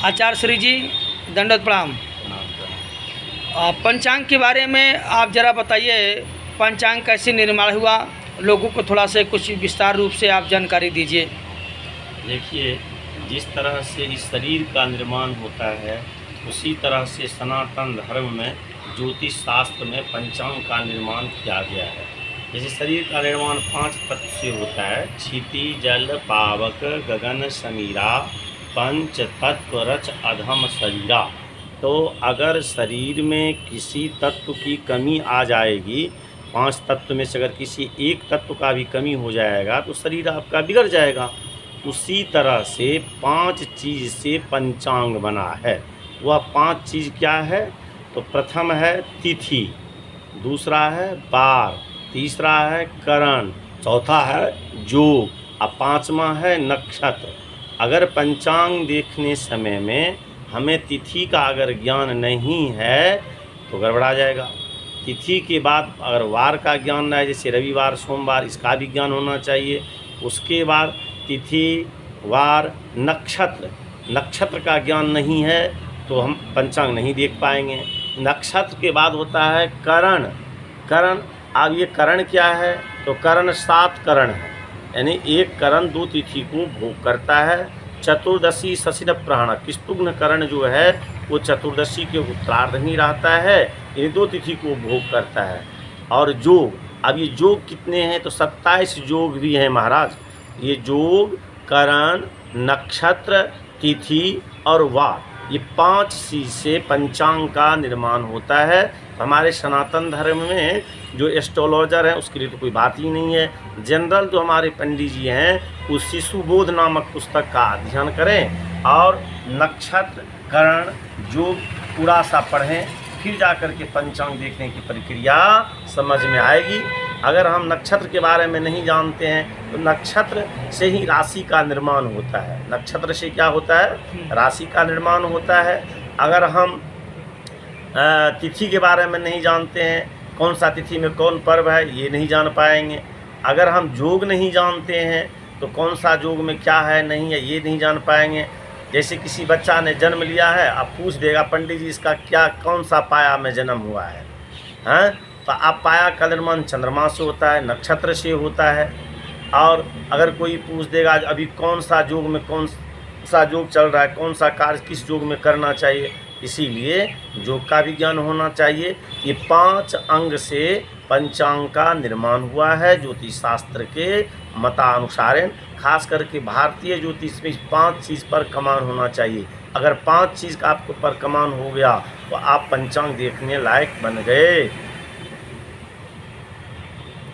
आचार्य श्री जी दंडवत प्रणाम। पंचांग के बारे में आप ज़रा बताइए, पंचांग कैसे निर्माण हुआ, लोगों को थोड़ा सा कुछ विस्तार रूप से आप जानकारी दीजिए। देखिए, जिस तरह से इस शरीर का निर्माण होता है उसी तरह से सनातन धर्म में ज्योतिष शास्त्र में पंचांग का निर्माण किया गया है। जैसे शरीर का निर्माण 5 तत्व से होता है, क्षिति जल पावक गगन समीरा पंच तत्व रच अधम शरीरा। तो अगर शरीर में किसी तत्व की कमी आ जाएगी, 5 तत्व में से अगर किसी एक तत्व का भी कमी हो जाएगा तो शरीर आपका बिगड़ जाएगा। उसी तरह से 5 चीज़ से पंचांग बना है। वह 5 चीज़ क्या है? तो प्रथम है तिथि, दूसरा है वार, तीसरा है करण, चौथा है योग और 5वां है नक्षत्र। अगर पंचांग देखने समय में हमें तिथि का अगर ज्ञान नहीं है तो गड़बड़ा जाएगा। तिथि के बाद अगर वार का ज्ञान ना है, जैसे रविवार सोमवार, इसका भी ज्ञान होना चाहिए। उसके बाद तिथि वार नक्षत्र का ज्ञान नहीं है तो हम पंचांग नहीं देख पाएंगे। नक्षत्र के बाद होता है करण। अब ये करण क्या है? तो करण 7 करण है, यानी एक करण 2 तिथि को भोग करता है। चतुर्दशी शशिन प्रहण किस्तुग्न करण जो है वो चतुर्दशी के उत्तरार्ध ही रहता है, इन 2 तिथि को भोग करता है। और योग, अब ये योग कितने हैं? तो 27 योग भी हैं महाराज। ये योग करण नक्षत्र तिथि और वार, ये 5 चीज़ से पंचांग का निर्माण होता है। हमारे सनातन धर्म में जो एस्ट्रोलॉजर हैं उसके लिए तो कोई बात ही नहीं है। जनरल जो हमारे पंडित जी हैं वो शिशुबोध नामक पुस्तक का अध्ययन करें और नक्षत्र करण योग पूरा सा पढ़ें, फिर जाकर के पंचांग देखने की प्रक्रिया समझ में आएगी। अगर हम नक्षत्र के बारे में नहीं जानते हैं तो नक्षत्र से ही राशि का निर्माण होता है। नक्षत्र से क्या होता है? राशि का निर्माण होता है। अगर हम तिथि के बारे में नहीं जानते हैं, कौन सा तिथि में कौन पर्व है, ये नहीं जान पाएंगे। अगर हम योग नहीं जानते हैं तो कौन सा योग में क्या है नहीं है, ये नहीं जान पाएंगे। जैसे किसी बच्चा ने जन्म लिया है, अब पूछ देगा पंडित जी इसका क्या कौन सा पाया में जन्म हुआ है, हैं? तो आप पाया का निर्माण चंद्रमा से होता है, नक्षत्र से होता है। और अगर कोई पूछ देगा अभी कौन सा योग में कौन सा योग चल रहा है, कौन सा कार्य किस योग में करना चाहिए, इसीलिए योग का भी ज्ञान होना चाहिए। ये 5 अंग से पंचांग का निर्माण हुआ है ज्योतिष शास्त्र के मतानुसार। खास करके भारतीय ज्योतिष में 5 चीज़ पर कमान होना चाहिए। अगर 5 चीज़ का आपको पर कमान हो गया तो आप पंचांग देखने लायक बन गए।